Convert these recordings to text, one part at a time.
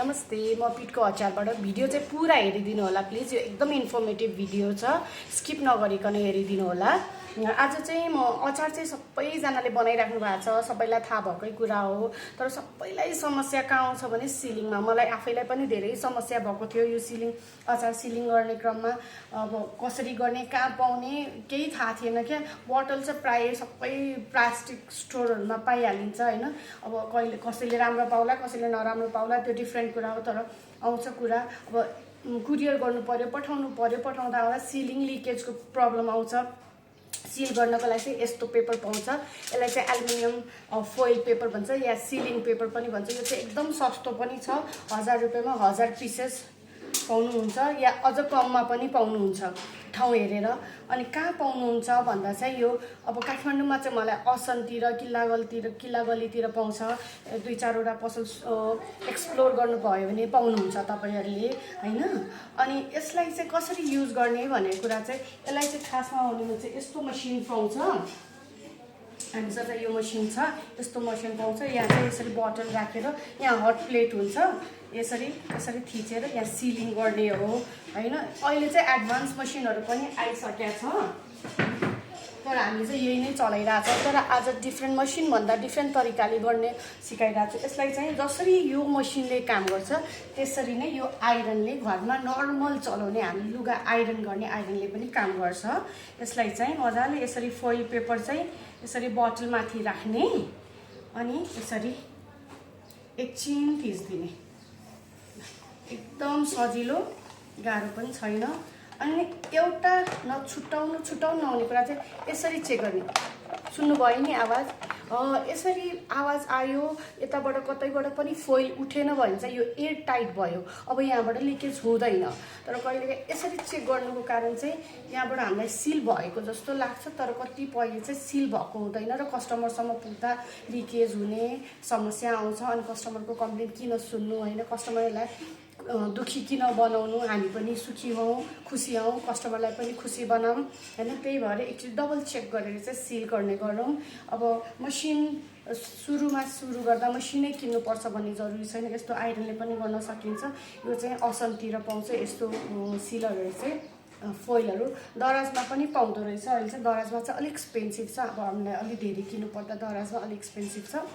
नमस्ते म पिठको अचारबाट भिडियो चाहिँ पुरा हेरिदिनु होला प्लिज। यो एकदम इन्फर्मेटिभ भिडियो छ, स्किप नगरिकन हेरिदिनु होला। आज चाहिँ म अचार चाहिँ सबैजनाले बनाइराख्नु भएको छ, सबैलाई थाहा भएकै कुरा हो। तर सबैलाई समस्या कहाँ आउँछ भने सिलिङमा। मलाई आफैलाई पनि धेरै समस्या भएको थियो यो अचार सिलिङ गर्ने क्रममा। अब कसरी गर्ने, कहाँ पाउने केही थाहा थिएन क्या। बोतल चाहिँ प्रायः सबै प्लास्टिक स्टोरहरूमा पाइहालिन्छ होइन। अब कहिले कसैले राम्रो पाउला, कसैले नराम्रो पाउला, त्यो डिफ्रेन्ट कुरा हो। तर आउँछ कुरा। अब कुरियर गर्नु पर्यो, पठाउनु पर्यो, पठाउँदा आउँदा सिलिङ लिकेजको प्रब्लम आउँछ। सिल गर्नको लागि चाहिँ यस्तो पेपर पाउँछ, यसलाई चाहिँ एल्युमिनियम फोइल पेपर भन्छ या सिलिङ पेपर पनि भन्छ। यो चाहिँ एकदम सस्तो पनि छ, 1000 रुपियाँमा 1000 पिसेस पाउनुहुन्छ या अझ कममा पनि पाउनुहुन्छ ठाउँ हेरेर। अनि कहाँ पाउनुहुन्छ भन्दा चाहिँ यो अब काठमाडौँमा चाहिँ मलाई असनतिर, किल्लागलीतिर पाउँछ। 2-4वटा पसल एक्सप्लोर गर्नुभयो भने पाउनुहुन्छ तपाईँहरूले होइन। अनि यसलाई चाहिँ कसरी युज गर्ने भन्ने कुरा चाहिँ, यसलाई चाहिँ खासमा भन्नु चाहिँ यस्तो मसिन पाउँछ हामीसँग चाहिँ। यो मसिन छ, यस्तो मसिन पाउँछ। यहाँ चाहिँ यसरी बोतल राखेर यहाँ हट प्लेट हुन्छ, यसरी यसरी थिचेर यहाँ सिलिङ गर्ने हो होइन। अहिले चाहिँ एडभान्स मसिनहरू पनि आइसकेको छ, तर हामीले चाहिँ यही नै चलाइरहेको छ। तर आज डिफ्रेन्ट मसिनभन्दा डिफ्रेन्ट तरिकाले गर्ने सिकाइरहेको छु। यसलाई चाहिँ जसरी यो मसिनले काम गर्छ त्यसरी नै यो आइरनले घरमा नर्मल चलाउने, हामी लुगा आइरन गर्ने आइरनले पनि काम गर्छ। यसलाई चाहिँ मजाले यसरी फोइल पेपर चाहिँ यसरी बोतलमाथि राख्ने अनि यसरी एकछिन थिच्दिने। एकदम सजिलो, गाह्रो पनि छैन। अनि एउटा छुट्टाउनु नहुने कुरा चाहिँ यसरी चेक गर्ने। सुन्नुभयो नि आवाज? यसरी आवाज आयो यताबाट कतैबाट पनि फोइल उठेन भने चाहिँ यो एयर टाइट भयो, अब यहाँबाट लिकेज हुँदैन। तर कहिलेकाहीँ यसरी चेक गर्नुको कारण चाहिँ यहाँबाट हामीलाई सिल भएको जस्तो लाग्छ, तर कतिपय चाहिँ सिल भएको हुँदैन र कस्टमरसम्म पुग्दा लिकेज हुने समस्या आउँछ। अनि कस्टमरको कम्प्लेन किन सुन्नु होइन, कस्टमरलाई दुखी किन बनाउनु, हामी पनि सुखी हौँ, खुसी हौँ, कस्टमरलाई पनि खुसी बनाऊँ होइन। त्यही भएर एकचोटि डबल चेक गरेर चाहिँ सिल गर्ने गरौँ। अब मसिन सुरु गर्दा मसिनै किन्नुपर्छ भन्ने जरुरी छैन, यस्तो आइरनले पनि गर्न सकिन्छ। यो चाहिँ असनतिर पाउँछ यस्तो सिलरहरू चाहिँ, फोइलहरू दराजमा पनि पाउँदो रहेछ। अहिले चाहिँ दराजमा चाहिँ अलिक एक्सपेन्सिभ छ, अब हामीलाई अलिक धेरै किन्नुपर्दा दराजमा अलिक एक्सपेन्सिभ छ।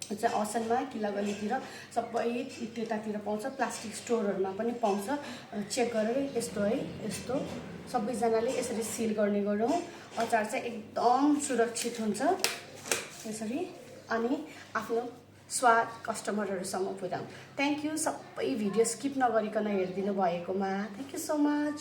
चाहिँ असनमा, किल्लागलीतिर सबै त्यतातिर पाउँछ, प्लास्टिक स्टोरहरूमा पनि पाउँछ। चेक गरेर यस्तो है, यस्तो सबैजनाले यसरी सिल गर्ने गरौँ। अचार चाहिँ एकदम सुरक्षित हुन्छ यसरी। अनि आफ्नो स्वाद कस्टमरहरूसम्म पुर्याउँ। थ्याङ्क यू सबै भिडियो स्किप नगरिकन हेरिदिनु भएकोमा। Thank you so much.